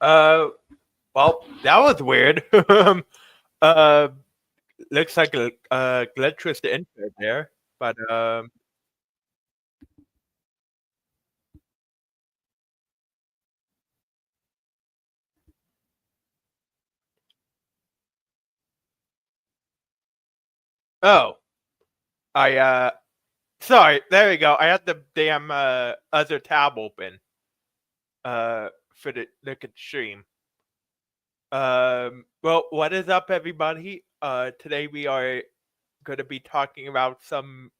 Uh, well, that was weird. uh, looks like a glitch with the intro there, but oh, I sorry. There we go. I had the damn other tab open for the look at the stream. Well, what is up, everybody? Today we are going to be talking about some.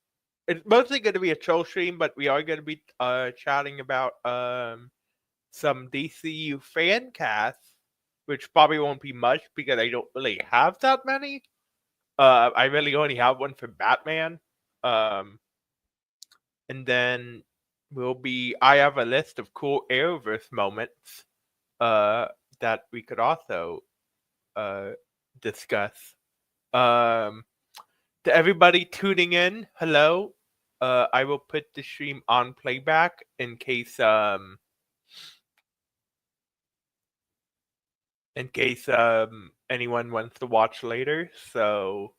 It's mostly going to be a troll stream, but we are going to be chatting about some DCU fan casts, which probably won't be much because I don't really have that many. I really only have one for Batman. Um, and then I have a list of cool Arrowverse moments uh, that we could also uh, discuss. Um, to everybody tuning in, hello. I will put the stream on playback in case anyone wants to watch later. So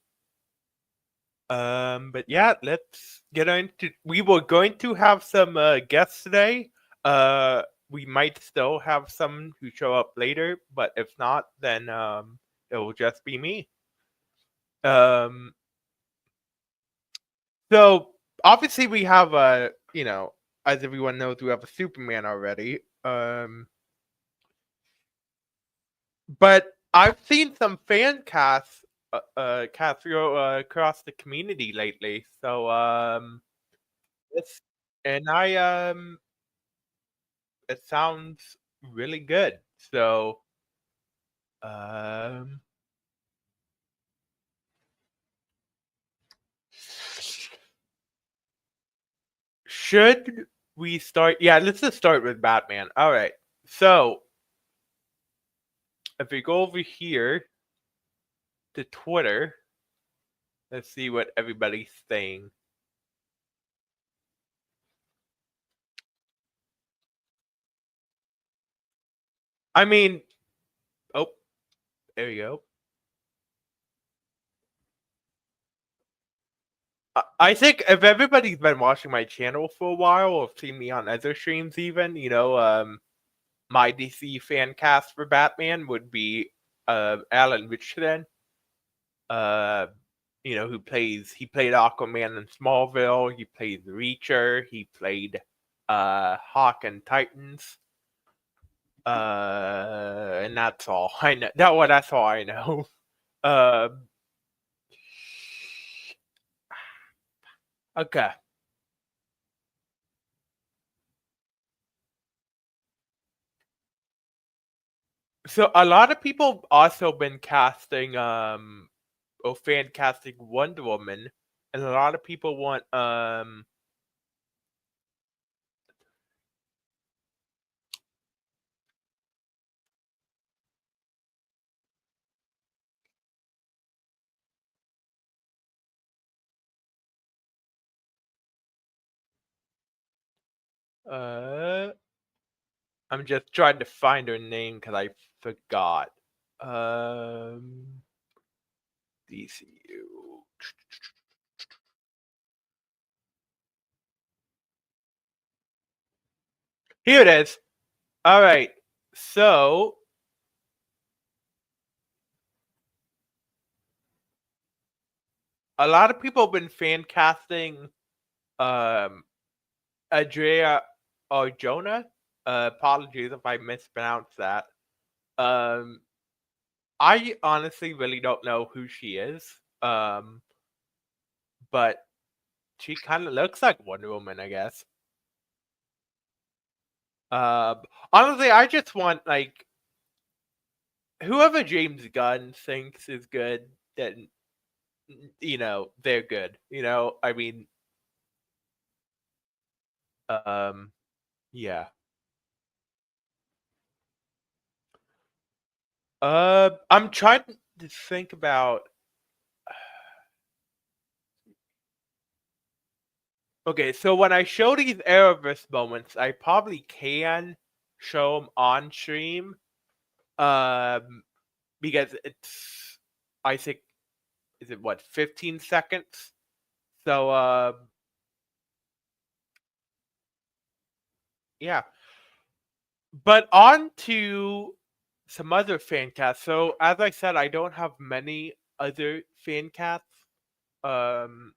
but yeah, let's get into. We were going to have some guests today. We might still have some who show up later, but if not, then it will just be me. Um, so obviously we have as everyone knows, we have a Superman already. But I've seen some fan casts cast across the community lately. So it's and I it sounds really good. So um should we start? Yeah, let's just start with Batman. All right. So if we go over here to Twitter, let's see what everybody's saying. I mean, oh, there you go. I think if everybody's been watching my channel for a while or seen me on other streams even, my DC fan cast for Batman would be Alan Richardson. Uh he played Aquaman in Smallville, he played Reacher, he played Hawk and Titans. And that's all I know. That's all I know. Uh, okay. So a lot of people also been casting or fan casting Wonder Woman, and a lot of people want uh I'm just trying to find her name because I forgot. Um DCU. Here it is. All right. So a lot of people have been fan casting um Adria Arjona. Apologies if I mispronounced that. Um I honestly really don't know who she is. But she kind of looks like Wonder Woman, I guess. Honestly, I just want like whoever James Gunn thinks is good, then they're good. I mean, um, yeah. I'm trying to think about. Okay, so when I show these Arrowverse moments, I probably can show them on stream. Because it's, I think, is it what, 15 seconds? So, yeah. But on to some other fan casts. So, as I said, I don't have many other fan casts. Um,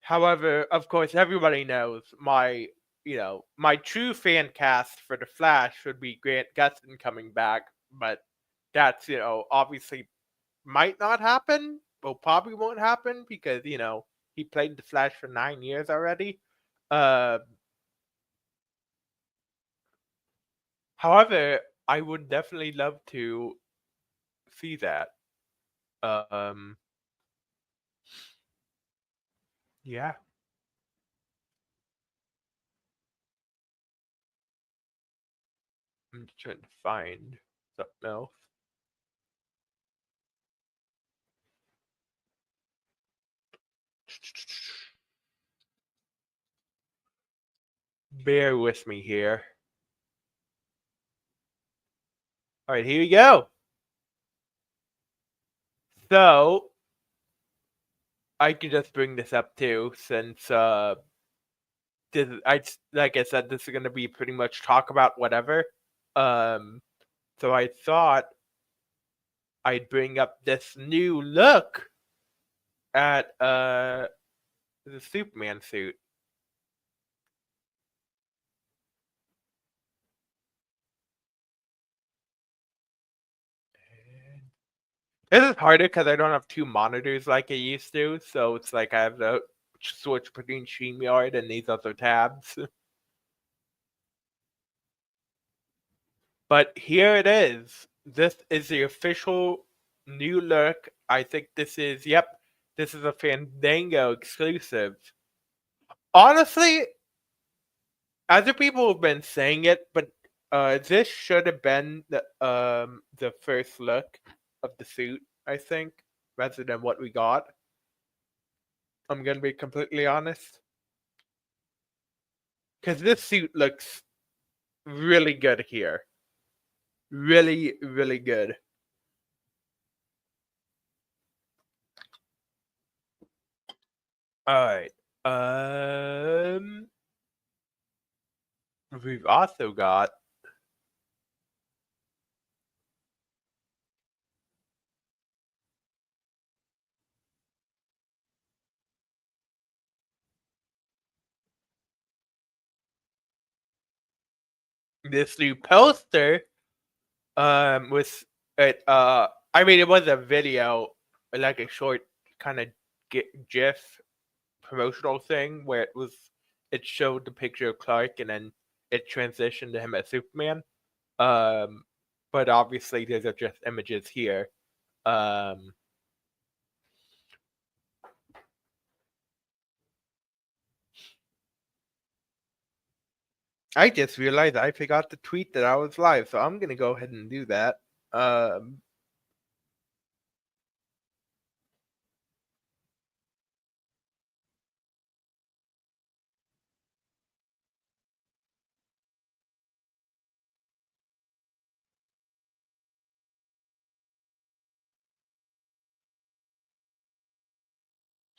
However, of course, everybody knows my true fan cast for the Flash would be Grant Gustin coming back, but that's, obviously might not happen. Well, probably won't happen because, he played the Flash for 9 years already. Uh, However, I would definitely love to see that. Um, yeah, I'm just trying to find something else. Bear with me here. All right, here we go. So I can just bring this up too, since like I said, this is gonna be pretty much talk about whatever. Um, so I thought I'd bring up this new look at the Superman suit. This is harder because I don't have two monitors like I used to, so it's like I have to switch between StreamYard and these other tabs. But here it is. This is the official new look. I think this is a Fandango exclusive. Honestly, other people have been saying it, but this should have been the first look of the suit, I think, rather than what we got. I'm gonna be completely honest. Because this suit looks really good here. Really, really good. Alright. Um we've also got this new poster with it I mean it was a video, like a short kind of gif promotional thing where it showed the picture of Clark and then it transitioned to him as Superman. Um but obviously these are just images here. Um I just realized I forgot to tweet that I was live, so I'm gonna go ahead and do that. Um,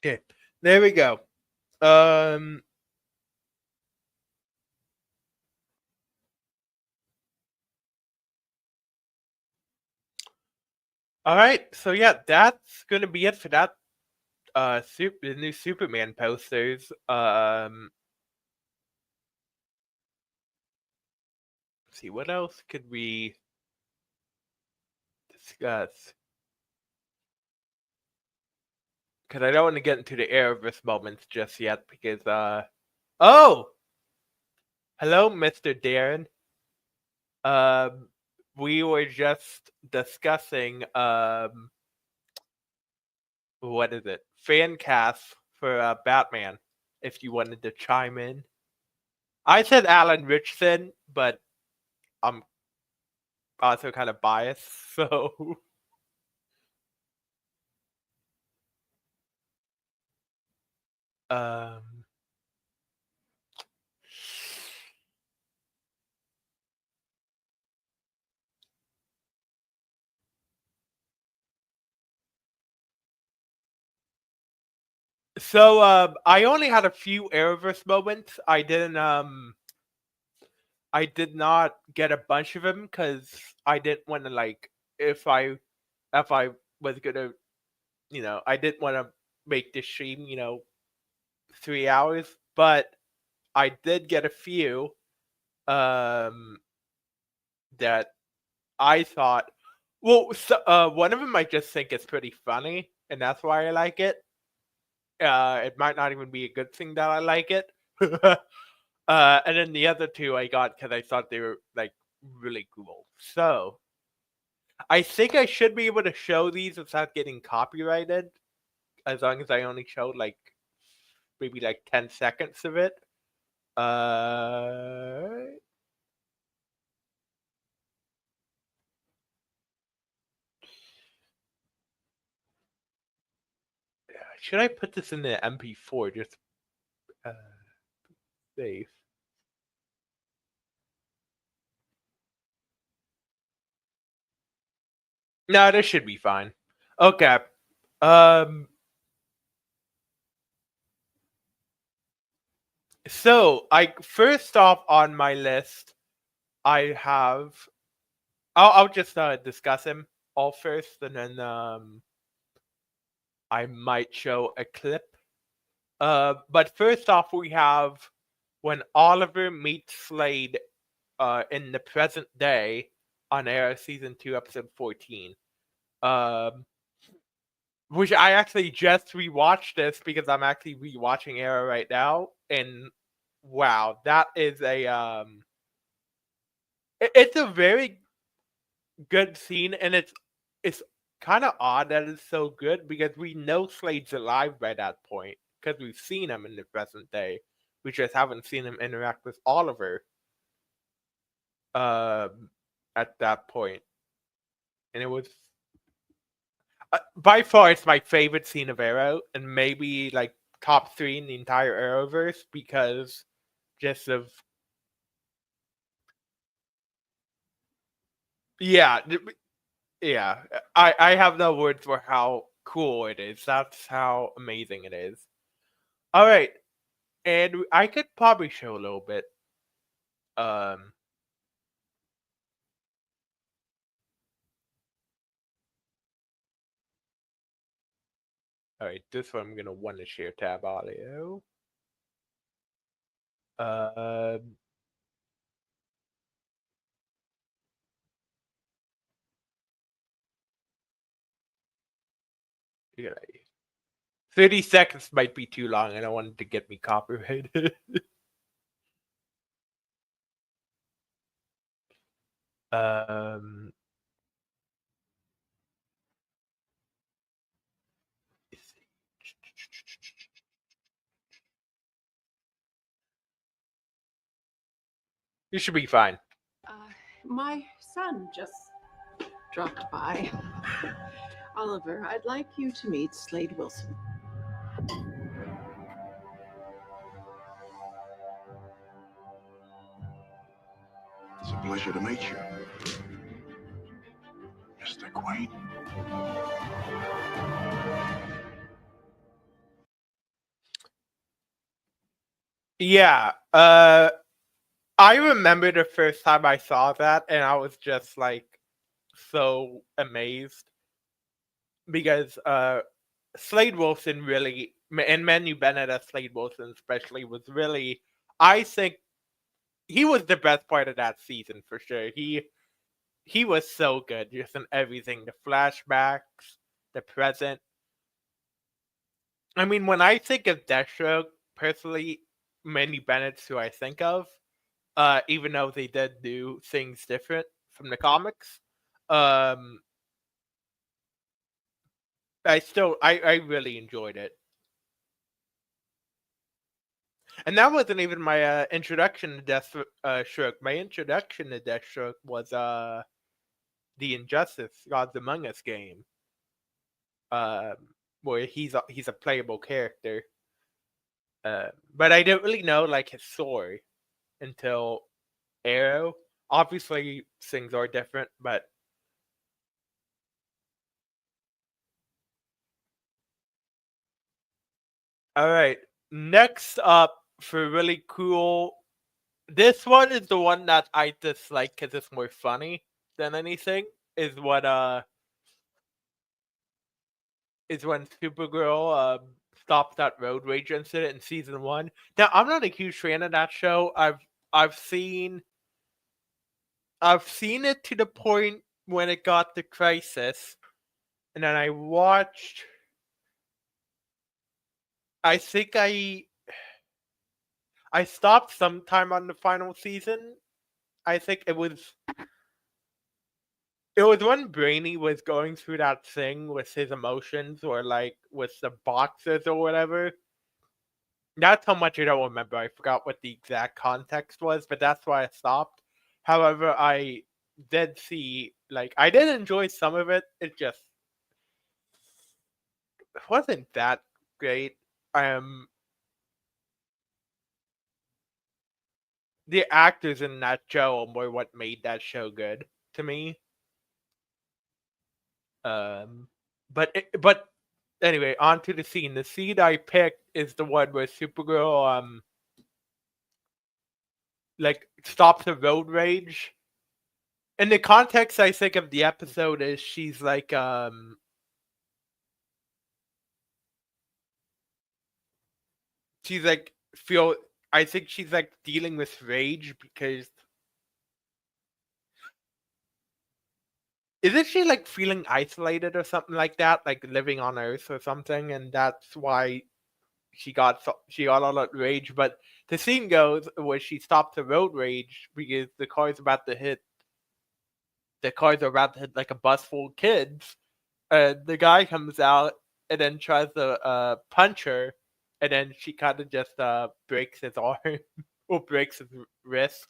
okay, there we go. Um, all right, so yeah, that's gonna be it for that. The new Superman posters. Let's see, what else could we discuss? Because I don't want to get into the Arrowverse moments just yet. Because oh, hello, Mr. Darren. Um, we were just discussing what is it? Fan cast for Batman. If you wanted to chime in, I said Alan Richardson, but I'm also kind of biased, so um, So I only had a few Arrowverse moments. I did not get a bunch of them because I didn't want to like if I was gonna I didn't want to make this stream 3 hours, but I did get a few um that I thought. Well, so, one of them I just think is pretty funny, and that's why I like it. It might not even be a good thing that I like it. And then the other two I got because I thought they were like really cool. So I think I should be able to show these without getting copyrighted, as long as I only showed like maybe like 10 seconds of it. Uh, should I put this in the MP4? Just safe. No, this should be fine. Okay. Um. So I first off on my list, I have. I'll just discuss him all first, and then I might show a clip. But first off, we have when Oliver meets Slade in the present day on Arrow Season 2, Episode 14. Which I actually just rewatched this because I'm actually rewatching Arrow right now, and wow, that is it's a very good scene, and it's kind of odd that it's so good because we know Slade's alive by that point because we've seen him in the present day. We just haven't seen him interact with Oliver at that point, and it was by far it's my favorite scene of Arrow, and maybe like top 3 in the entire Arrowverse because just of yeah. Yeah, I have no words for how cool it is. That's how amazing it is. All right, and I could probably show a little bit. Um, all right, this one I'm gonna want to share tab audio. Um, yeah, 30 seconds might be too long. I don't want it to get me copyrighted. um, you should be fine. My son just dropped by. Oliver, I'd like you to meet Slade Wilson. It's a pleasure to meet you, Mr. Quain. Yeah. I remember the first time I saw that, and I was just like so amazed because Slade Wilson really, and Manu Bennett as Slade Wilson especially, was really, I think he was the best part of that season for sure. He was so good, just in everything, the flashbacks, the present. I mean, when I think of Deathstroke, personally, Manu Bennett's who I think of, even though they did do things different from the comics. Um, I really enjoyed it. And that wasn't even my introduction to Deathstroke. My introduction to Deathstroke was the Injustice Gods Among Us game, um, where he's a playable character. But I didn't really know like his story until Arrow. Obviously, things are different, but All right. Next up for really cool. This one is the one that I dislike because it's more funny than anything. Is when Supergirl stops that road rage incident in season 1. Now I'm not a huge fan of that show. I've seen it to the point when it got to Crisis, and then I watched. I think I stopped sometime on the final season. I think it was when Brainy was going through that thing with his emotions, or like with the boxes or whatever. That's how much I don't remember. I forgot what the exact context was, but that's why I stopped. However, I did see, like, I did enjoy some of it. It just wasn't that great. Um, the actors in that show were what made that show good to me. Um, but anyway, on to the scene. The scene I picked is the one where Supergirl like stops the road rage. In the context, I think of the episode is she's like she's like feel I think she's like dealing with rage because isn't she like feeling isolated or something like that, like living on Earth or something, and that's why she got all that rage. But the scene goes where she stops the road rage because the cars are about to hit like a bus full of kids. The guy comes out and then tries to punch her, and then she kind of just breaks his arm or breaks his wrist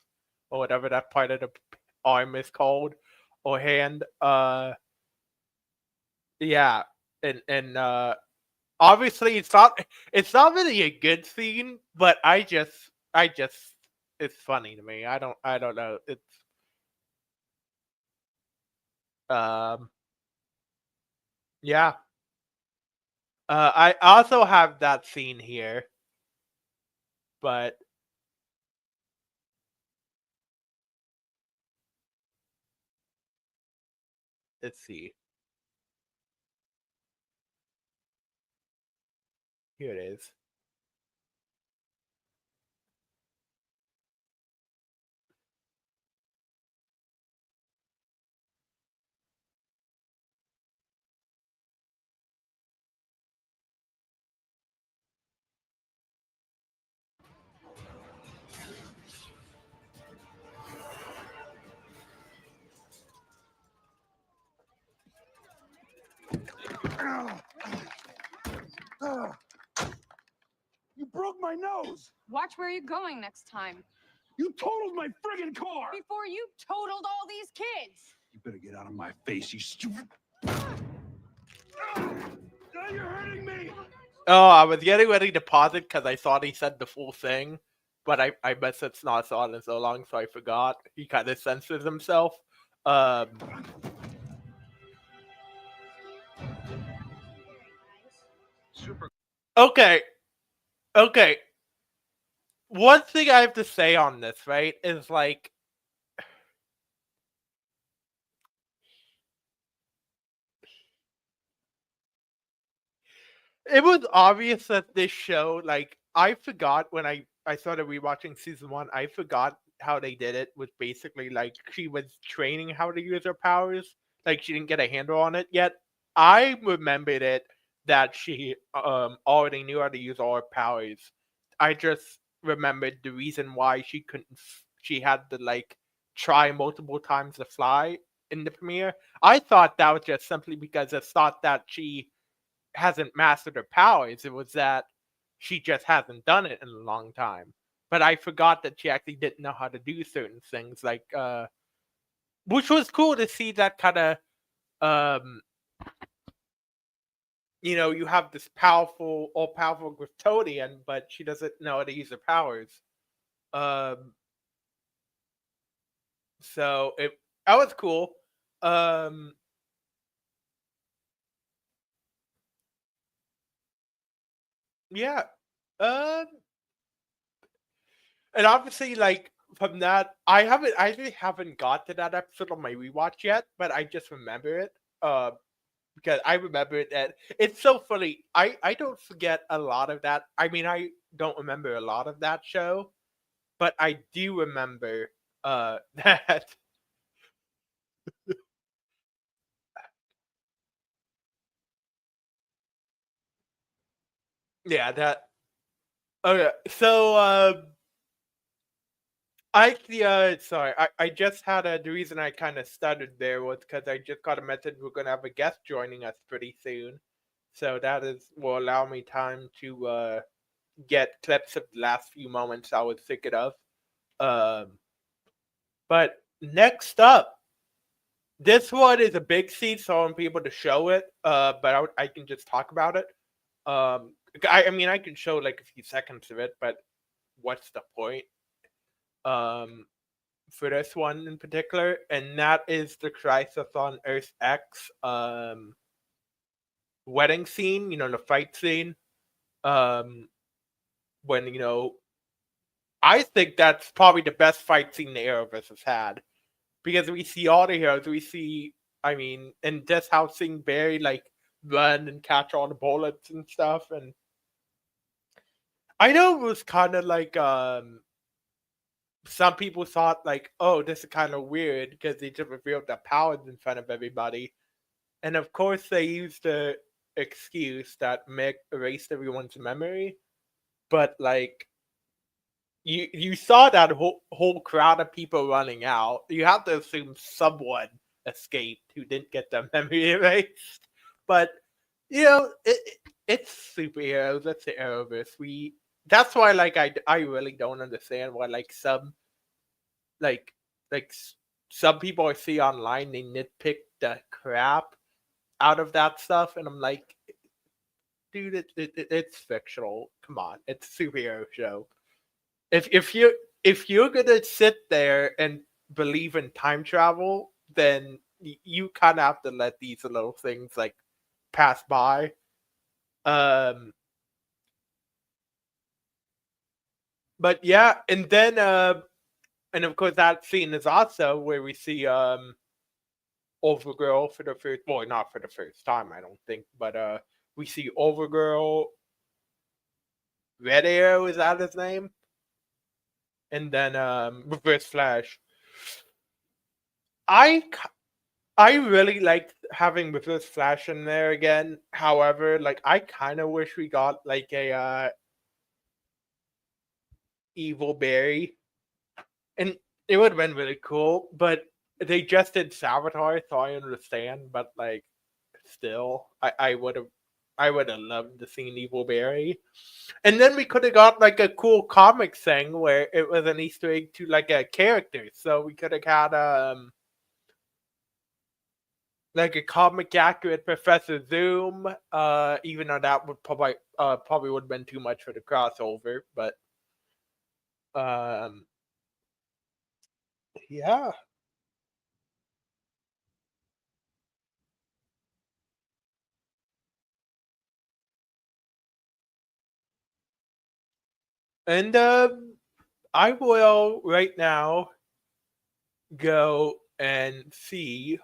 or whatever that part of the arm is called or hand. Yeah, and obviously it's not really a good scene, but I just it's funny to me. I don't know. It's um yeah. I also have that scene here, but let's see. Here it is. You broke my nose! Watch where you're going next time. You totaled my friggin' car! Before you totaled all these kids. You better get out of my face, you stupid. Now you're hurting me! Oh, I was getting ready to pause it because I thought he said the full thing, but I must have not saw it in so long, so I forgot. He kind of censors himself. Um, Super. okay, okay. One thing I have to say on this, right, is like it was obvious that this show, like, I forgot when I started rewatching season 1, I forgot how they did it with basically, like, she was training how to use her powers, like, she didn't get a handle on it yet. I remembered it that she, already knew how to use all her powers. I just remembered the reason why she had to, like, try multiple times to fly in the premiere. I thought that was just simply because it's thought that she hasn't mastered her powers. It was that she just hasn't done it in a long time. But I forgot that she actually didn't know how to do certain things, like which was cool to see that kind of um you have this all powerful Kryptonian, but she doesn't know how to use her powers. Um so it that was cool. Um Yeah. Um, and obviously, like from that, I actually haven't got to that episode on my rewatch yet, but I just remember it. Because I remember it, that it's so funny. I don't forget a lot of that. I mean, I don't remember a lot of that show, but I do remember that. Yeah, that. Okay, so sorry, I just had the reason I kind of stuttered there was because I just got a message we're gonna have a guest joining us pretty soon, so that is will allow me time to get clips of the last few moments I was thinking of. Um, but next up, this one is a big scene, so I want people to show it. But I can just talk about it. I mean I can show like a few seconds of it, but what's the point? Um, for this one in particular, and that is the Crisis on Earth X wedding scene. You know, the fight scene. Um, when I think that's probably the best fight scene the Arrowverse has had because we see all the heroes. We see, I mean, and just how seeing Barry like run and catch all the bullets and stuff. And I know it was kind of like some people thought like, oh, this is kind of weird because they just revealed their powers in front of everybody. And of course, they used the excuse that Mick erased everyone's memory. But like, you saw that whole crowd of people running out. You have to assume someone escaped who didn't get their memory erased. But it's superheroes. That's the Arrowverse. That's why like I really don't understand why like like like some people I see online they nitpick the crap out of that stuff, and I'm like, dude, it's fictional. Come on, it's a superhero show. If you're gonna sit there and believe in time travel, then you kind of have to let these little things like pass by. Um, but yeah, and then and of course that scene is also where we see Overgirl for the first, well, not for the first time, I don't think, but we see Overgirl, Red Arrow, is that his name? And then Reverse Flash. I I really liked having Reverse Flash in there again. However, like I kind of wish we got like a evil Barry, and it would have been really cool. But they just did Sabotage, so I understand. But like, still, I would have loved to see an evil Barry. And then we could have got like a cool comic thing where it was an Easter egg to like a character. So we could have had like a comic accurate Professor Zoom, even though that would probably would have been too much for the crossover, but um yeah. And I will right now go and see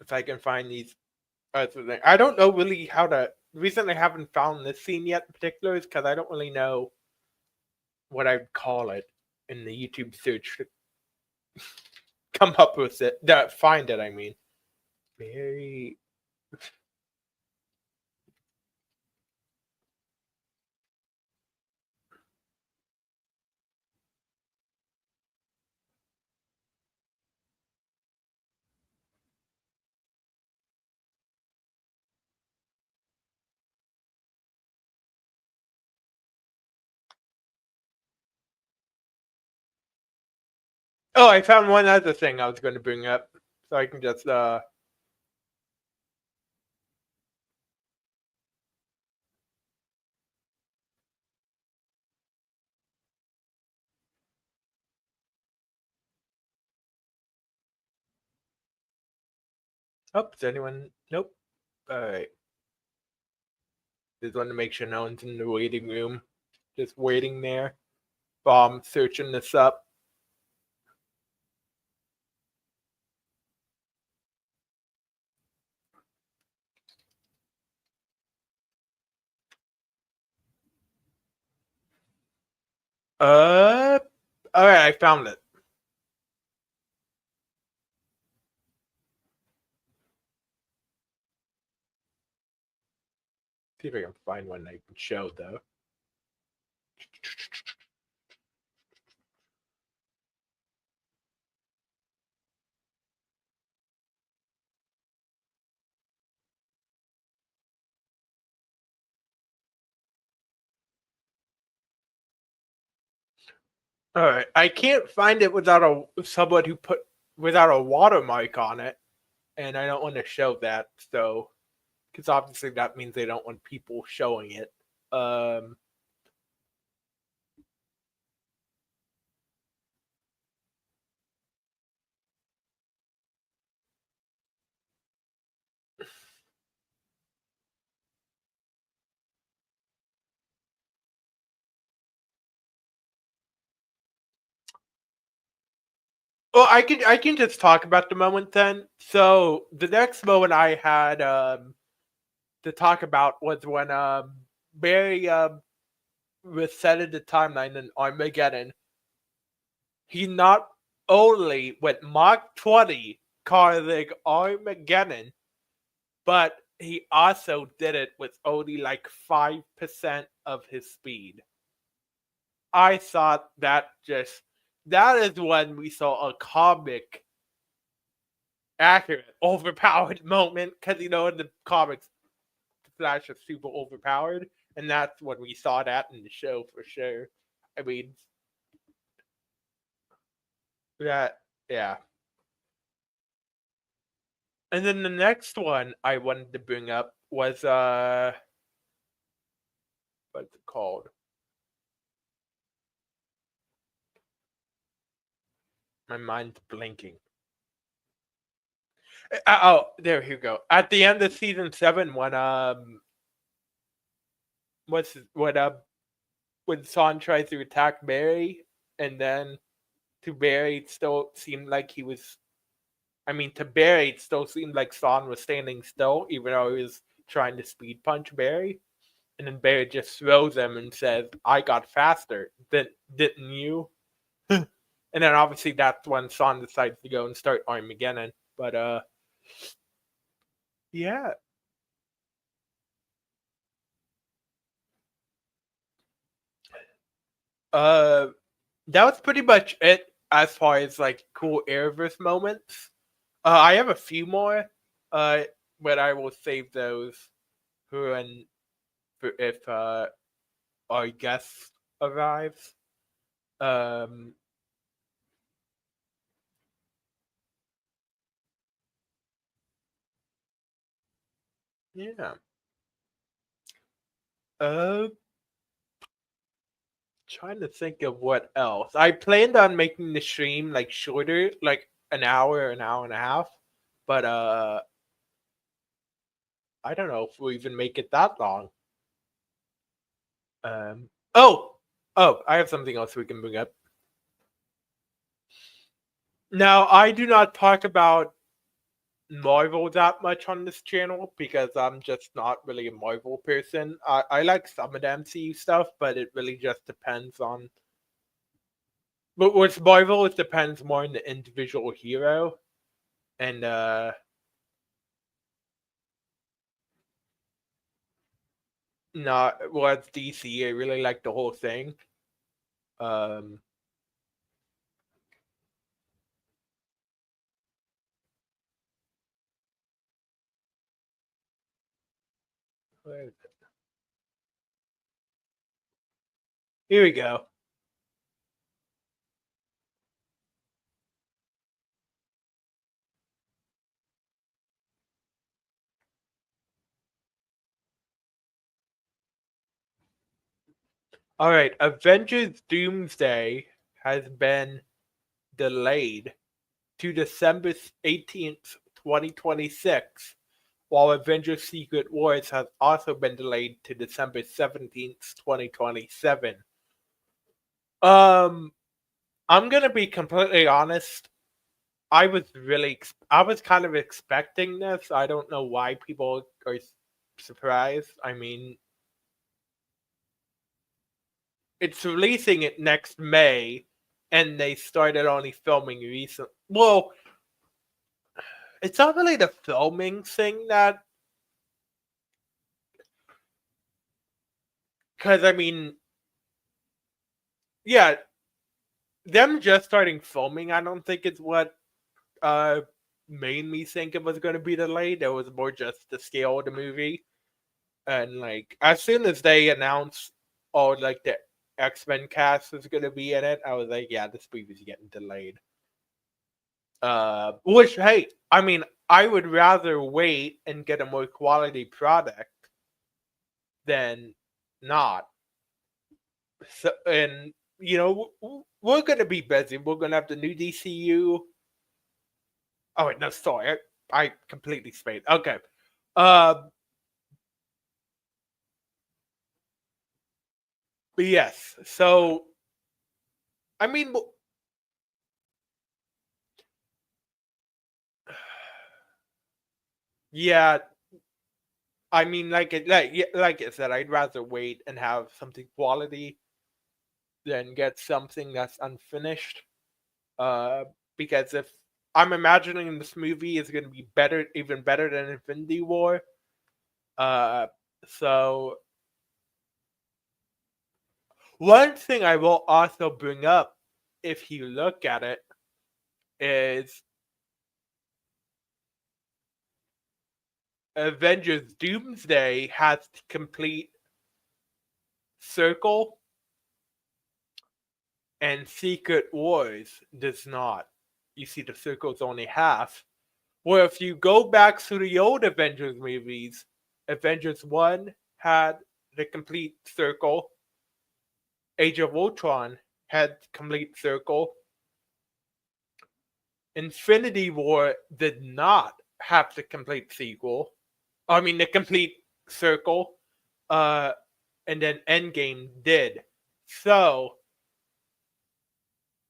if I can find these other things. I don't know really how to. The reason I haven't found this scene yet in particular is because I don't really know what I'd call it in the YouTube search to come up with it. Find it, I mean. Very. Oh, I found one other thing I was going to bring up, so I can just Oh, does anyone? Nope. All right. Just want to make sure no one's in the waiting room. Just waiting there while I'm searching this up. Alright, I found it. See if I can find one I can show though. Alright, I can't find it without someone who put without a watermark on it, and I don't want to show that, so because obviously that means they don't want people showing it. Well, I can just talk about the moment then. So the next moment I had to talk about was when Barry resetted the timeline in Armageddon. He not only went Mach 20 causing Armageddon, but he also did it with only like 5% of his speed. I thought that is when we saw a comic accurate overpowered moment, because in the comics Flash is super overpowered, and that's when we saw that in the show for sure. I mean, yeah. And then the next one I wanted to bring up was what's it called? My mind's blinking. Oh, there you go. At the end of season 7, when Son tries to attack Barry, and then to Barry it still seemed like he was. I mean, to Barry it still seemed like Son was standing still, even though he was trying to speed punch Barry. And then Barry just throws him and says, "I got faster, didn't you?" And then obviously that's when Son decides to go and start Armageddon. But yeah. That was pretty much it as far as like cool Arrowverse moments. I have a few more, but I will save those for if our guest arrives. Um, yeah. Trying to think of what else. I planned on making the stream like shorter, like an hour and a half, but I don't know if we'll even make it that long. Oh, I have something else we can bring up. Now, I do not talk about Marvel that much on this channel because I'm just not really a Marvel person. I like some of the MCU stuff, but it really just depends on. But with Marvel, it depends more on the individual hero, and not well, it's DC. I really like the whole thing. Where is it? Here we go. All right, Avengers Doomsday has been delayed to December 18th, 2026, while Avengers Secret Wars has also been delayed to December 17th, 2027. I'm gonna be completely honest. I was kind of expecting this. I don't know why people are surprised. I mean, it's releasing it next May, and they started only filming recent. Well, it's not really the filming thing that, because I mean, yeah, them just starting filming. I don't think it's what uh made me think it was going to be delayed. It was more just the scale of the movie, and like as soon as they announced, oh, like the X-Men cast was going to be in it, I was like, yeah, this movie's getting delayed. Which, hey, I mean, I would rather wait and get a more quality product than not. So, and you know, we're gonna be busy. We're gonna have the new DCU. Oh wait, no, sorry, I completely spaced. Okay, uh, but yes. So, I mean, yeah. I mean, like I said, I'd rather wait and have something quality than get something that's unfinished. Uh, because if I'm imagining this movie is going to be better, even better than Infinity War. Uh, so one thing I will also bring up, if you look at it, is Avengers Doomsday has the complete circle, and Secret Wars does not. You see, the circle's only half. Where if you go back to the old Avengers movies, Avengers 1 had the complete circle, Age of Ultron had complete circle, Infinity War did not have the complete sequel. I mean, the complete circle, uh, and then Endgame did. So,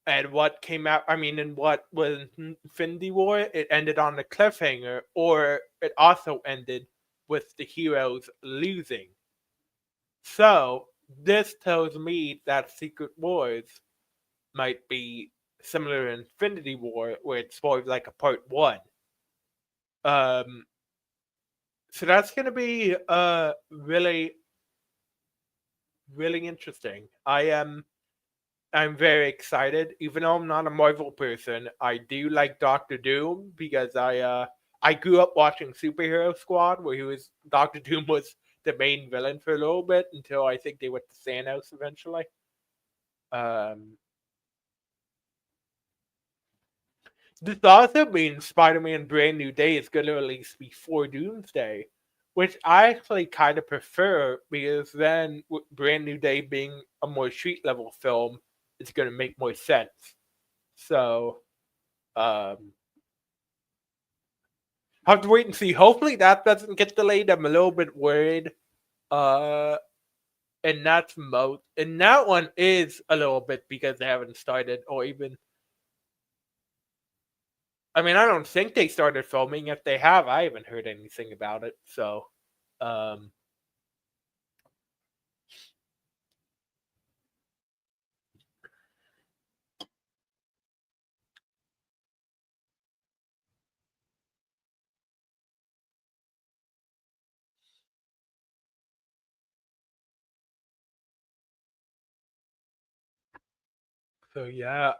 and what came out, I mean, and what was Infinity War, it ended on a cliffhanger, or it also ended with the heroes losing. So, this tells me that Secret Wars might be similar to Infinity War, where it's more like a part one. Um, so that's gonna be really really interesting. I'm very excited. Even though I'm not a Marvel person, I do like Doctor Doom because I grew up watching Superhero Squad, where he was Doctor Doom was the main villain for a little bit until I think they went to Thanos eventually. Um, this also means Spider-Man Brand New Day is going to release before Doomsday, which I actually kind of prefer because then Brand New Day being a more street level film, it's going to make more sense. So, um, have to wait and see. Hopefully that doesn't get delayed. I'm a little bit worried. Uh, and that one is a little bit because they haven't started or even. I mean, I don't think they started filming. If they have, I haven't heard anything about it. So, um, so yeah.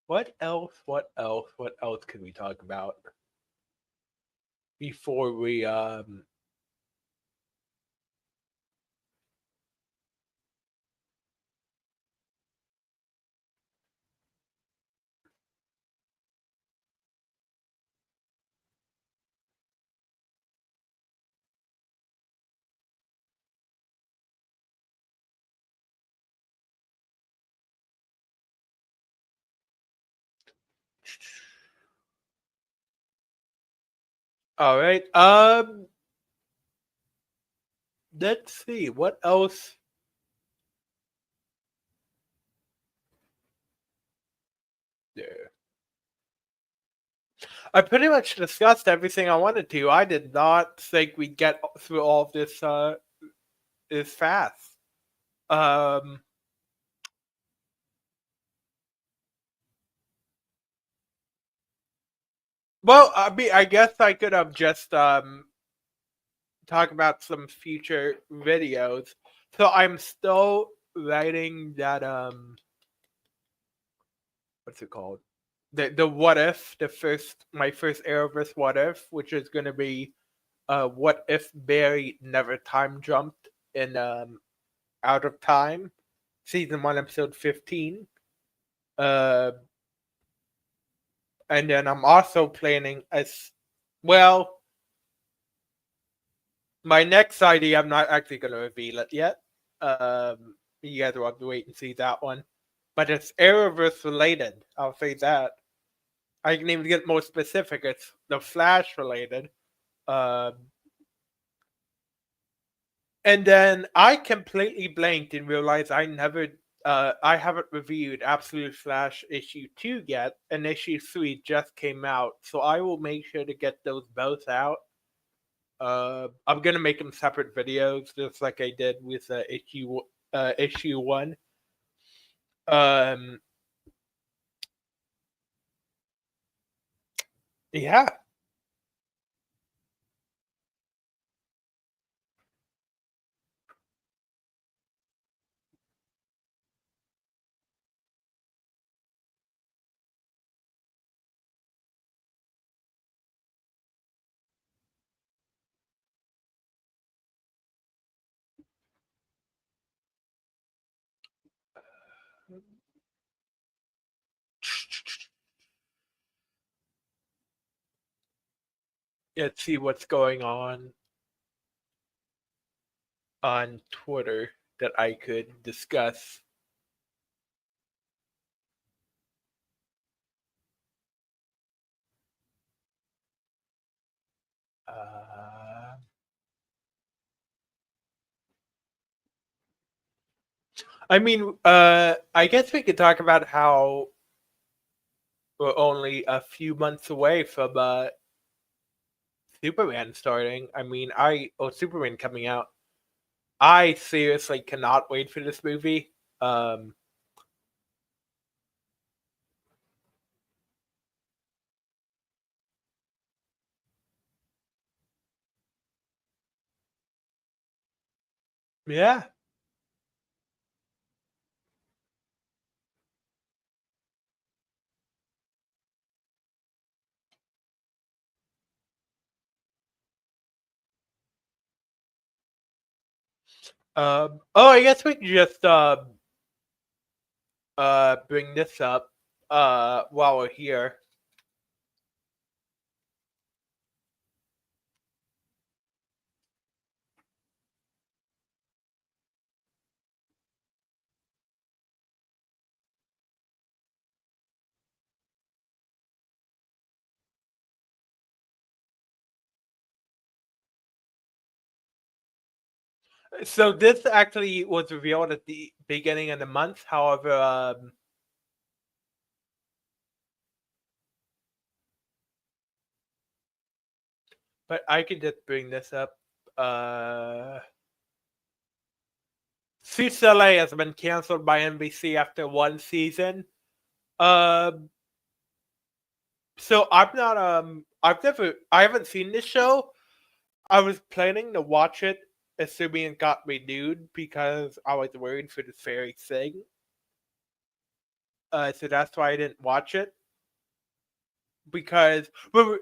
What else? What else? What else could we talk about before we All right. Let's see what else. There. I pretty much discussed everything I wanted to. I did not think we'd get through all of this fast. Um. Well, I mean, I guess I could have just talk about some future videos. So I'm still writing that what's it called? The what if, my first Arrowverse what if, which is gonna be what if Barry never time jumped in Out of Time, season 1, episode 15. Uh and then I'm also planning as well. My next idea, I'm not actually going to reveal it yet. You guys will have to wait and see that one. But it's Arrowverse related. I'll say that. I can even get more specific. It's the Flash related. And then I completely blanked and realized I haven't reviewed Absolute Flash issue 2 yet, and issue 3 just came out. So I will make sure to get those both out. I'm gonna make them separate videos, just like I did with issue 1. Um, yeah. Let's see what's going on Twitter that I could discuss. I mean, I guess we could talk about how we're only a few months away from Superman starting. I mean, Superman coming out. I seriously cannot wait for this movie. Yeah. I guess we can just bring this up while we're here. So this actually was revealed at the beginning of the month. However, but I can just bring this up. Suits LA has been canceled by NBC after 1 season. So I'm not I haven't seen this show. I was planning to watch it assuming it got renewed because I was worried for this very thing. So that's why I didn't watch it. Because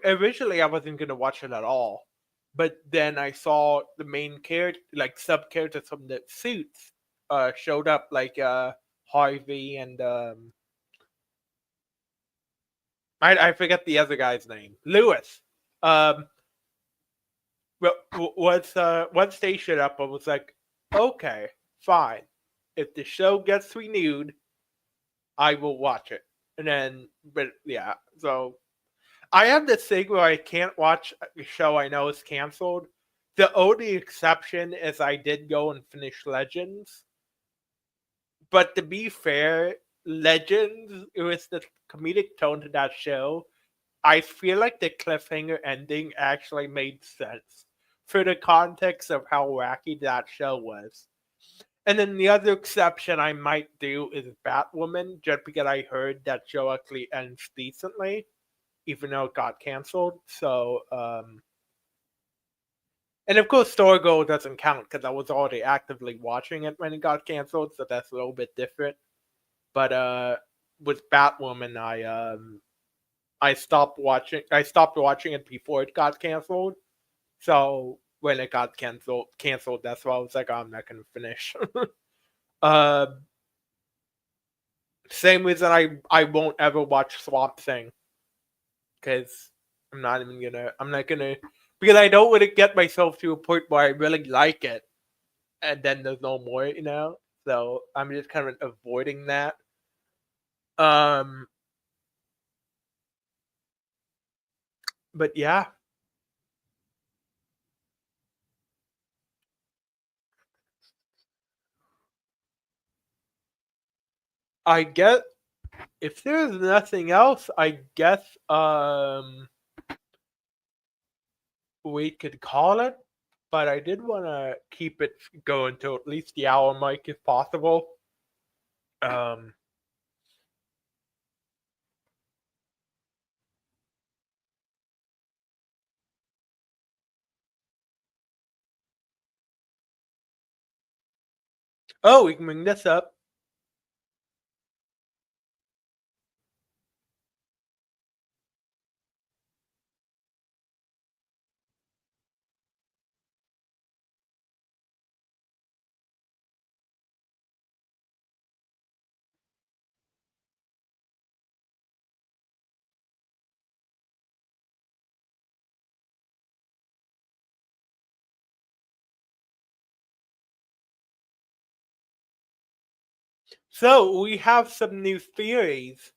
originally I wasn't gonna watch it at all. But then I saw the main character, like sub characters from the Suits, showed up, like Harvey and I forget the other guy's name, Lewis. Well, once they showed up, I was like, okay, fine. If the show gets renewed, I will watch it. And then, but yeah, so I have this thing where I can't watch a show I know is canceled. The only exception is I did go and finish Legends. But to be fair, Legends, it was the comedic tone to that show. I feel like the cliffhanger ending actually made sense for the context of how wacky that show was. And then the other exception I might do is Batwoman, just because I heard that show actually ends decently, even though it got canceled. So, and of course, Stargirl doesn't count because I was already actively watching it when it got canceled, so that's a little bit different. But with Batwoman, I stopped watching. I stopped watching it before it got canceled. So when it got canceled, that's why I was like, oh, I'm not gonna finish. uh, Same reason I won't ever watch Swamp Thing because I'm not gonna because I don't want to get myself to a point where I really like it and then there's no more. So I'm just kind of avoiding that. Um, but yeah, I guess if there's nothing else, I guess we could call it. But I did want to keep it going to at least the hour mark if possible. Um, oh, we can bring this up. So we have some new theories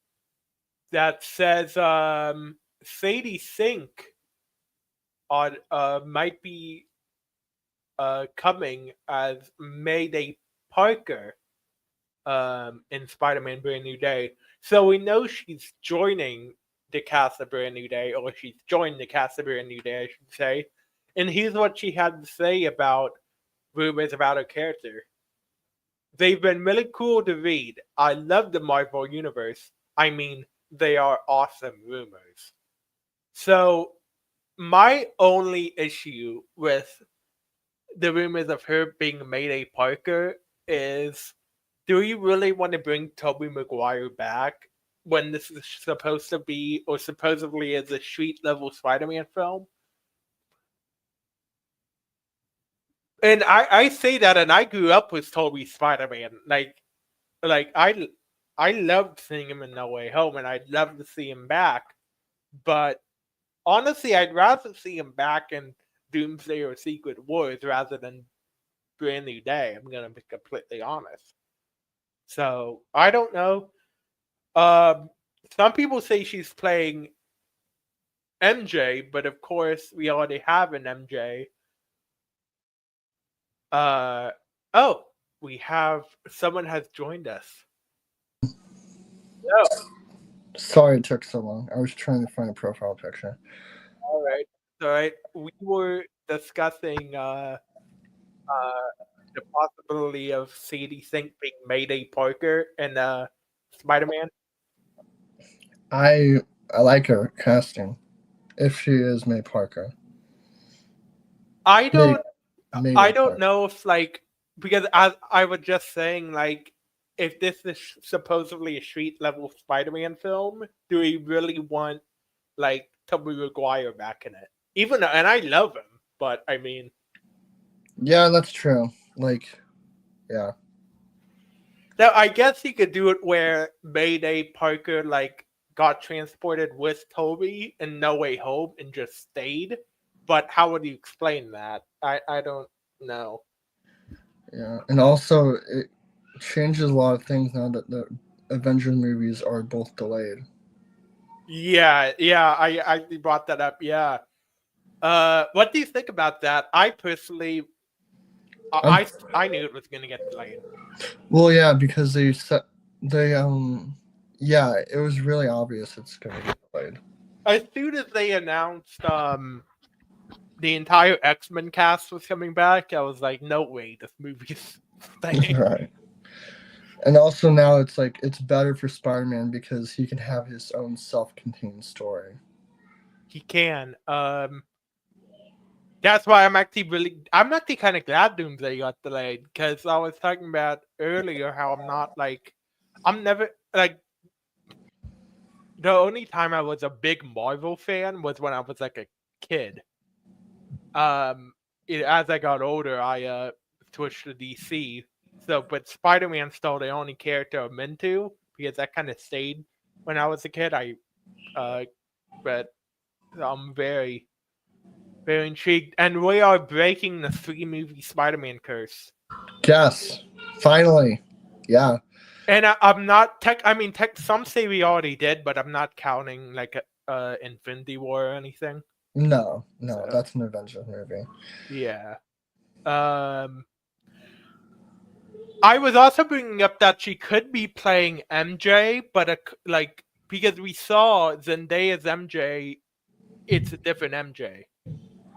that says Sadie Sink on might be coming as Mayday Parker in Spider-Man Brand New Day. So we know she's joining the cast of Brand New Day, or she's joined the cast of Brand New Day, I should say. And here's what she had to say about rumors about her character. They've been really cool to read. I love the Marvel Universe. I mean, they are awesome rumors. So, my only issue with the rumors of her being Mayday Parker is, do we really want to bring Tobey Maguire back when this is supposed to be, or supposedly is, a street level Spider-Man film? And I say that, and I grew up with Tobey Spider-Man. Like I loved seeing him in No Way Home, and I'd love to see him back. But honestly, I'd rather see him back in Doomsday or Secret Wars rather than Brand New Day. I'm gonna be completely honest. So I don't know. Um, some people say she's playing MJ, but of course we already have an MJ. Uh oh, we have someone has joined us. Oh, Sorry it took so long. I was trying to find a profile picture. all right, all right. We were discussing uh the possibility of Sadie Sink being Mayday Parker in Spider-Man. I like her casting. If she is May Parker. I May, don't I Mayday don't Parker. know if like because as I was just saying, like if this is supposedly a street level Spider-Man film, do we really want like Tobey Maguire back in it? Even and I love him, but I mean, Yeah, that's true. Like, yeah. now I guess he could do it where Mayday Parker like got transported with Toby in No Way Home and just stayed. But how would you explain that? I don't know. Yeah. And also, it changes a lot of things now that the Avengers movies are both delayed. Yeah, I brought that up. Yeah. What do you think about that? I personally, I knew it was gonna get delayed. Well, yeah, because they yeah, it was really obvious it's gonna get delayed. As soon as they announced the entire X-Men cast was coming back, I was like, no way, this movie's staying. Right. And also now it's like it's better for Spider-Man because he can have his own self-contained story. He can. That's why I'm actually kind of glad Doomsday got delayed, because I was talking about earlier how I'm never like, the only time I was a big Marvel fan was when I was like a kid. As I got older, I switched to DC. So, but Spider-Man's still the only character I'm into, because that kind of stayed when I was a kid. But I'm very, very intrigued, and we are breaking the 3-movie Spider-Man curse. Yes, finally, yeah. And I'm not some say we already did, but I'm not counting like Infinity War or anything. No, So. that's an Avengers movie. Yeah. I was also bringing up that she could be playing MJ, but because we saw Zendaya's MJ, it's a different MJ.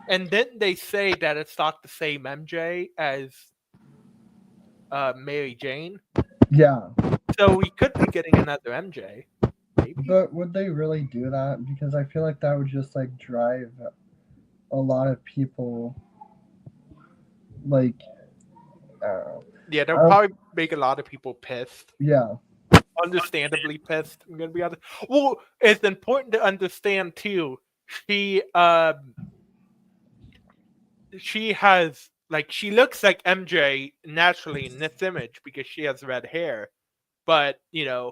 And then they say that it's not the same MJ as Mary Jane. Yeah. So we could be getting another MJ. Maybe. But would they really do that? Because I feel like that would just like drive a lot of people like yeah, they'll probably make a lot of people pissed. Yeah. Understandably pissed, I'm gonna be honest. Well, it's important to understand too, she has she looks like MJ naturally in this image because she has red hair. But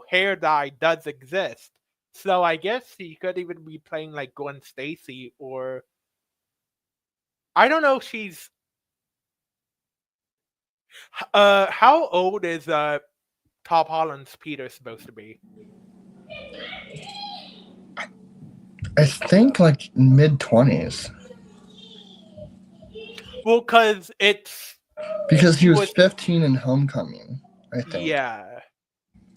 hair dye does exist. So I guess he could even be playing like Gwen Stacy, or I don't know if she's how old is Tom Holland's Peter supposed to be? I think like mid-20s. Well, because he was 15 in Homecoming, I think. Yeah.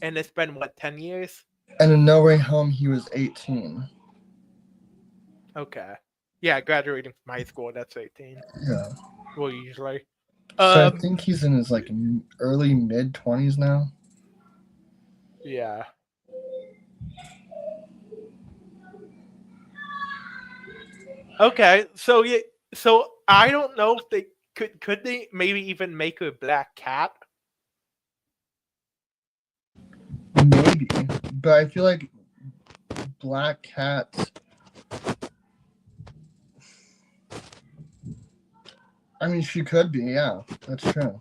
And it's been what, 10 years? And in No Way Home he was 18. Okay. Yeah, graduating from high school, that's 18. Yeah. Well, usually. So I think he's in his like early mid-20s now. Yeah. Okay, so I don't know if they could they maybe even make a Black Cat? Maybe, but I feel like Black Cat. I mean, she could be. Yeah, that's true.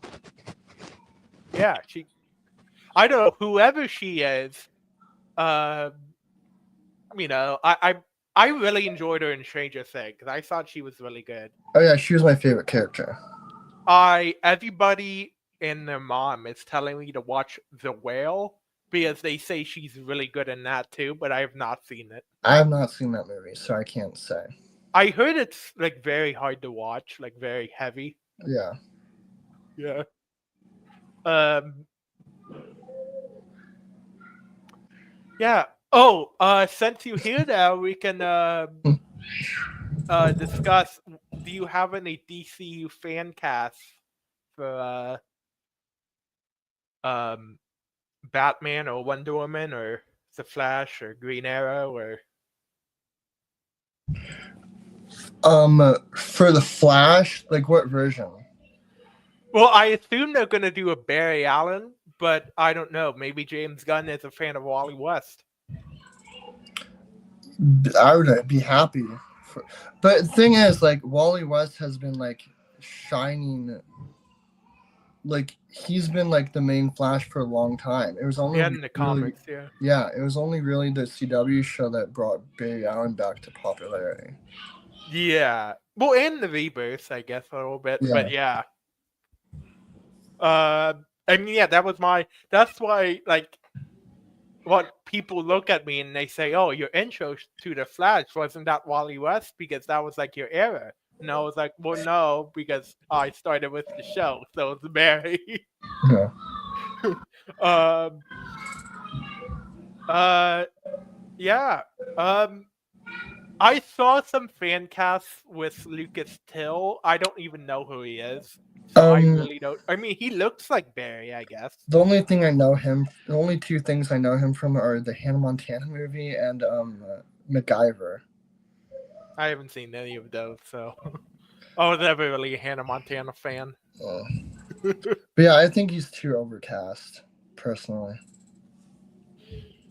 Yeah, I don't know, whoever she is. I really enjoyed her in Stranger Things because I thought she was really good. Oh yeah, she was my favorite character. Everybody and their mom is telling me to watch The Whale because they say she's really good in that too, but I have not seen it. I have not seen that movie, so I can't say. I heard it's like very hard to watch, like very heavy. Yeah. Yeah. Yeah. Oh, since you're here now, we can discuss. Do you have any DCU fan casts for Batman or Wonder Woman or The Flash or Green Arrow or? For The Flash, like what version? Well, I assume they're gonna do a Barry Allen, but I don't know. Maybe James Gunn is a fan of Wally West. I would be happy. But the thing is, like, Wally West has been like shining. Like, he's been like the main Flash for a long time. It was only in the comics, yeah. Yeah, it was only really the CW show that brought Barry Allen back to popularity. Yeah. Well, and the Rebirth, I guess, a little bit. Yeah. But yeah. I mean, yeah, that's why, like, what people look at me and they say, "Oh, your intro to the Flash wasn't that Wally West because that was like your era." And I was like, "Well, no, because I started with the show, so it's Barry." Yeah. um. Yeah. Um. I saw some fan casts with Lucas Till. I don't even know who he is, so I really don't. I mean, he looks like Barry, I guess. The only two things I know him from are the Hannah Montana movie and MacGyver. I haven't seen any of those, so I was never really a Hannah Montana fan. But yeah, I think he's too overcast, personally.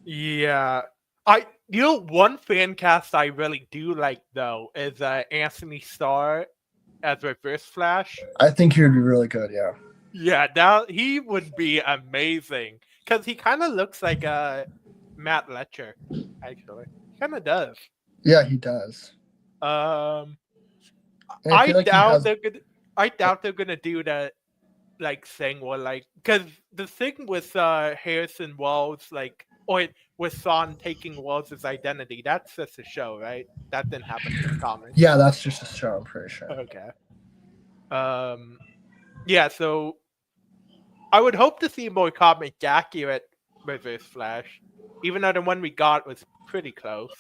Yeah. One fan cast I really do like though is Anthony Starr as Reverse Flash. I think he would be really good, yeah. Yeah, now he would be amazing because he kind of looks like Matt Letcher, actually. He kind of does. Yeah, he does. And I feel like I doubt they're gonna do that, like thing where like because the thing with Harrison Wells, like, or with Son taking Wells' identity, that's just a show, right? That didn't happen in the comics. Yeah, that's just a show, I'm pretty sure. Okay. Yeah, so I would hope to see more comic accurate Reverse Flash, even though the one we got was pretty close.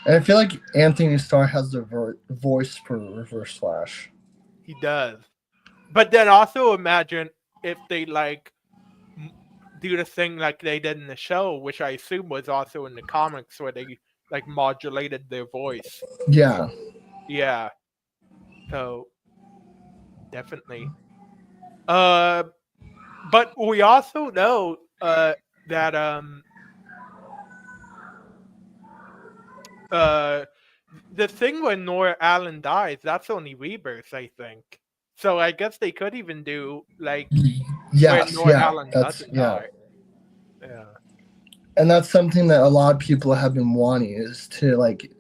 And I feel like Anthony Starr has the voice for Reverse Flash. He does. But then also imagine if they like do the thing like they did in the show, which I assume was also in the comics, where they like modulated their voice. Yeah. Yeah. So definitely. But we also know that the thing when Nora Allen dies, that's only Rebirth, I think. So I guess they could even do like Yes, when Nora yeah, Allen doesn't die. Yeah. And that's something that a lot of people have been wanting, is to like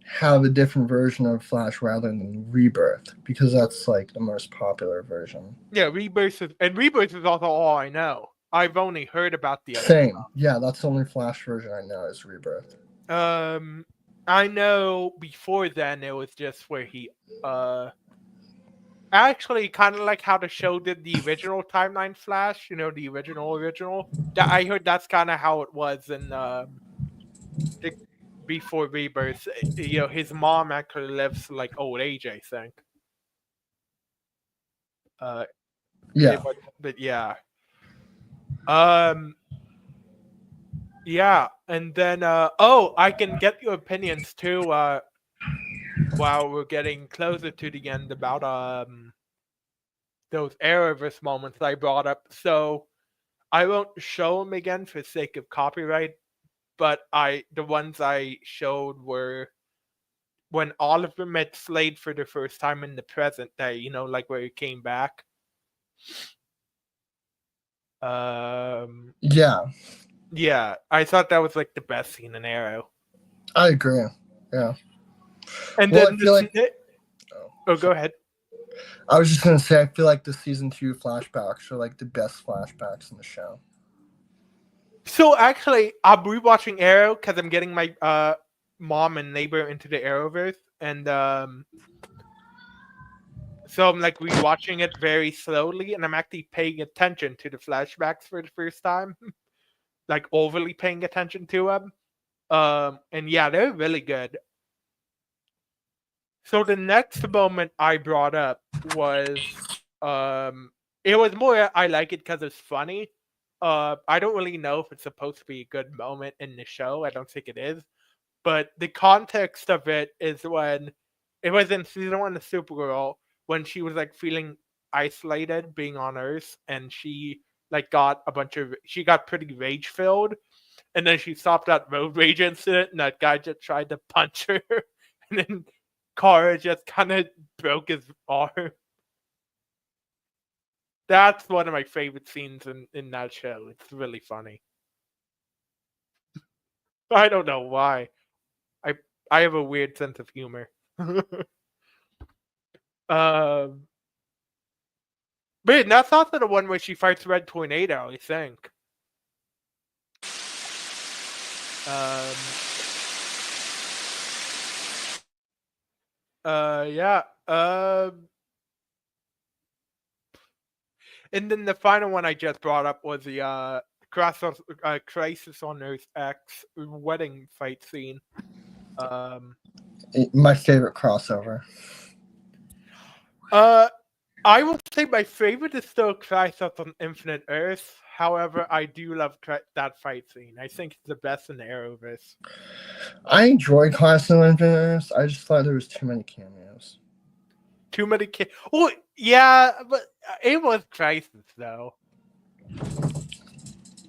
have a different version of Flash rather than Rebirth, because that's like the most popular version. Yeah, Rebirth is also all I know. I've only heard about the other Same. stuff. Yeah, that's the only Flash version I know is Rebirth. I know before then it was just where he actually kind of like how the show did the original Timeline Flash, the original. I heard that's kind of how it was in before Rebirth. His mom actually lives to like old age, I think. Yeah. But yeah. Yeah, and then I can get your opinions too while we're getting closer to the end about those Arrowverse moments I brought up. So I won't show them again for sake of copyright, but the ones I showed were when Oliver met Slade for the first time in the present day, like where he came back. Yeah. Yeah, I thought that was like the best scene in Arrow. I agree. Yeah. And Well, then go ahead. I was just gonna say, I feel like the season 2 flashbacks are like the best flashbacks in the show. So actually, I'm rewatching Arrow because I'm getting my mom and neighbor into the Arrowverse, and so I'm like rewatching it very slowly, and I'm actually paying attention to the flashbacks for the first time, like overly paying attention to them. And yeah, they're really good. So the next moment I brought up was it was more I like it because it's funny. I don't really know if it's supposed to be a good moment in the show. I don't think it is. But the context of it is when it was in season 1 of Supergirl, when she was like feeling isolated being on Earth, and she like got pretty rage filled, and then she stopped that road rage incident, and that guy just tried to punch her, and then Kara just kind of broke his arm. That's one of my favorite scenes in that show. It's really funny. I don't know why. I have a weird sense of humor. But that's also the one where she fights Red Tornado, I think. Um, yeah. And then the final one I just brought up was the Crisis on Earth X wedding fight scene. My favorite crossover. I will say my favorite is still Crisis on Infinite Earth. However, I do love that fight scene. I think it's the best in the Arrowverse. I enjoy Constant Infinite. I just thought there was too many cameos. Too many kids. Oh, yeah, but it was Crisis, though.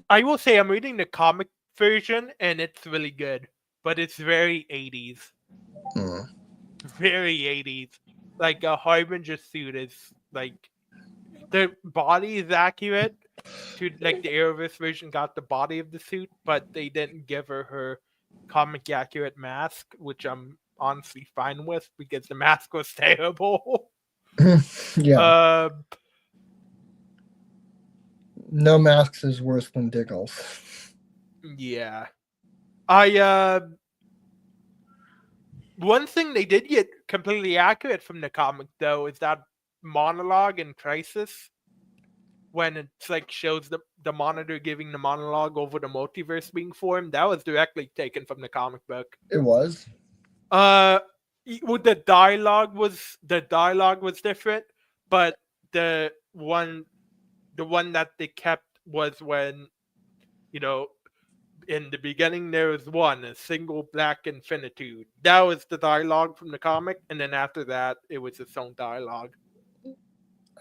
I will say I'm reading the comic version, and it's really good. But it's very 80s. Very 80s. Like, a Harbinger suit is, like... The body is accurate. Like, the Arrowverse version got the body of the suit, but they didn't give her comic accurate mask, which I'm honestly fine with, because the mask was terrible. Yeah. No masks is worse than Diggles. Yeah. One thing they did get completely accurate from the comic, though, is that monologue in Crisis, when it's like shows the Monitor giving the monologue over the multiverse being formed, that was directly taken from the comic book. It was? The dialogue was different, but the one that they kept was when, in the beginning there was a single black infinitude. That was the dialogue from the comic, and then after that it was its own dialogue.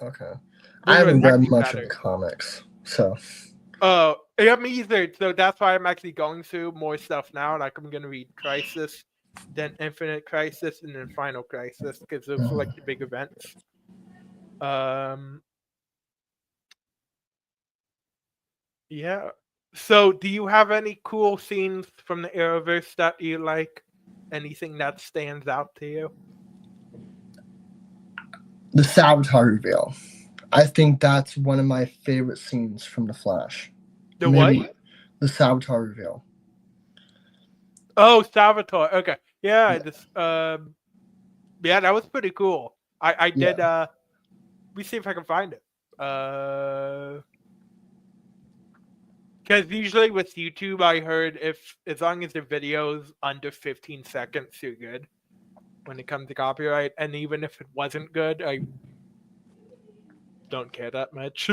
Okay. I haven't read much of the comics, so. Oh, yeah, me either. So that's why I'm actually going through more stuff now. Like, I'm gonna read Crisis, then Infinite Crisis, and then Final Crisis, because those are like the big events. Yeah. So, do you have any cool scenes from the Arrowverse that you like? Anything that stands out to you? The Saboteur reveal. I think that's one of my favorite scenes from The Flash. What? The Saboteur reveal. Oh, Salvatore. Okay. Yeah. Yeah, that was pretty cool. I did. Let me see if I can find it. Because usually with YouTube, I heard as long as the video's under 15 seconds, you're good when it comes to copyright. And even if it wasn't good, I don't care that much.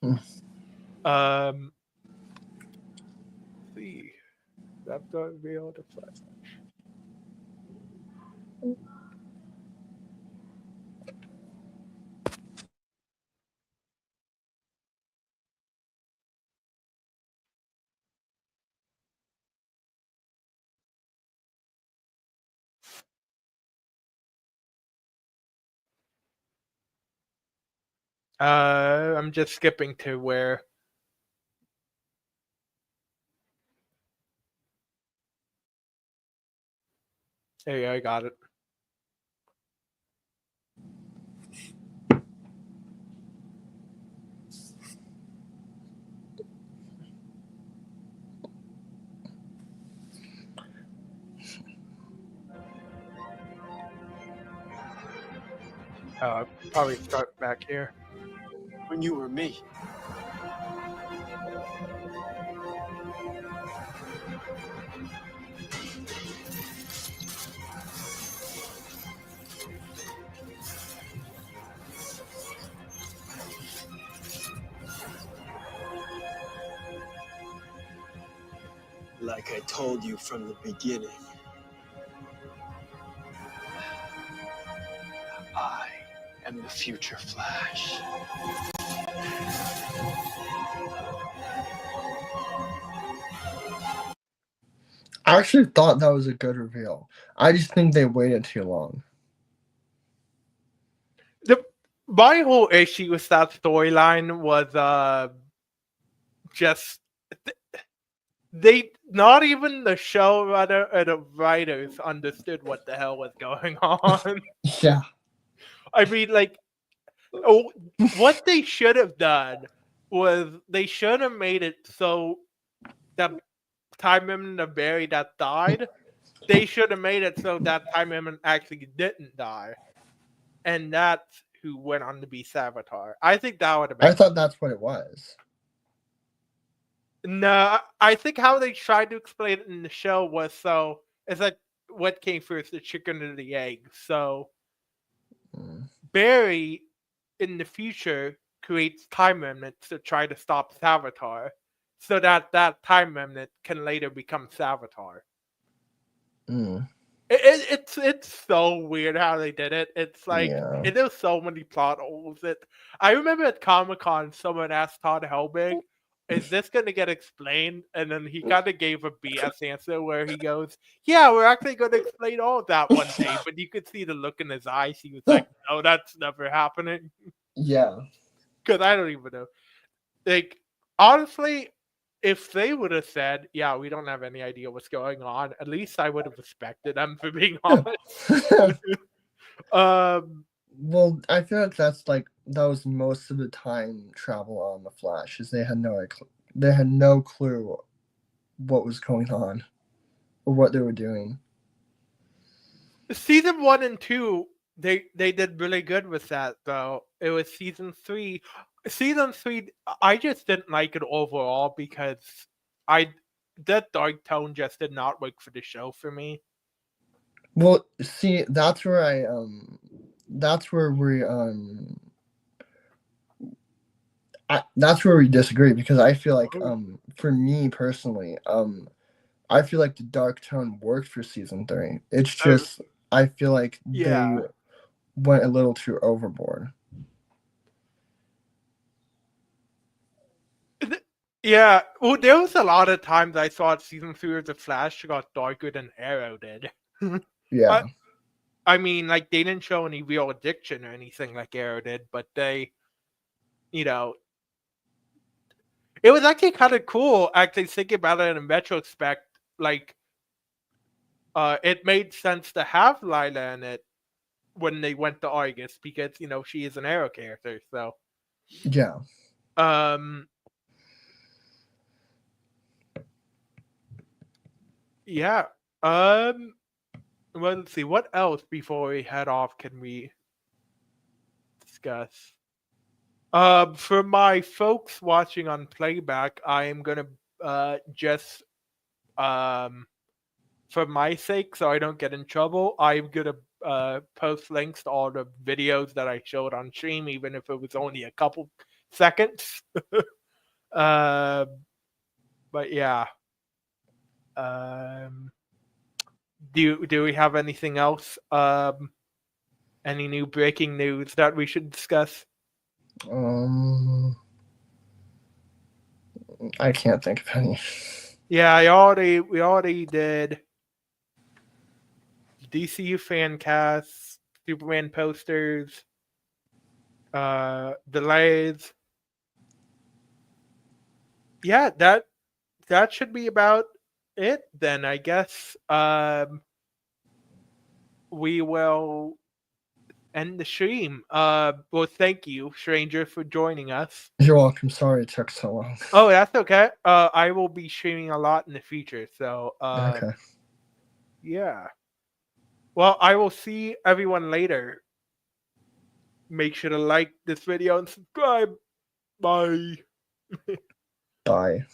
Let's see. That's the reveal the Flash. I'm just skipping to where. There you go, I got it. I'll probably start back here. When you were me. Like I told you from the beginning, I am the future Flash. I actually thought that was a good reveal. I just think they waited too long. My whole issue with that storyline was just they not even the showrunner or the writers understood what the hell was going on. Yeah. I mean, like, what they should have done was they should have made it so that time remnant of Barry that died, they should have made it so that time remnant actually didn't die, and that's who went on to be Savitar. I think that would have been. I thought that's what it was. No, I think how they tried to explain it in the show was so it's like what came first, the chicken or the egg. So Barry in the future creates time remnants to try to stop Savitar, so that that time remnant can later become Savitar. Mm. It's so weird how they did it. It's like Yeah. there's so many plot holes. I remember at Comic-Con someone asked Todd Helbig, "Is this going to get explained?" And then he kind of gave a BS answer where he goes, "Yeah, we're actually going to explain all of that one day." But you could see the look in his eyes. He was like, "No, that's never happening." Yeah. Because I don't even know. Like honestly, if they would have said, "Yeah, we don't have any idea what's going on," at least I would have respected them for being honest. Well, I feel like that was most of the time travel on the Flash, is they had no clue what was going on or what they were doing. Season 1 and 2, they did really good with that though. It was season 3. Season 3, I just didn't like it overall because that dark tone just did not work for the show for me. Well, see, that's where we disagree, because I feel like for me personally, I feel like the dark tone worked for season 3. It's just I feel like they went a little too overboard. Yeah, well, there was a lot of times I thought season 3 of The Flash got darker than Arrow did. Yeah. I mean, like, they didn't show any real addiction or anything like Arrow did, but they, it was actually kind of cool, actually, thinking about it in retrospect. Like, it made sense to have Lila in it when they went to Argus because, she is an Arrow character, so. Yeah. Yeah. Well, let's see. What else before we head off can we discuss? For my folks watching on playback, I am gonna just for my sake, so I don't get in trouble, I'm gonna post links to all the videos that I showed on stream, even if it was only a couple seconds. But yeah. Do we have anything else? Any new breaking news that we should discuss? I can't think of any. Yeah, we already did DCU fan casts, Superman posters, delays. Yeah, that should be about it then, I guess. We will end the stream. Well, thank you, stranger, for joining us. You're welcome. Sorry it took so long. Oh, that's okay. I will be streaming a lot in the future, so Okay. Yeah. Well, I will see everyone later. Make sure to like this video and subscribe. Bye. Bye.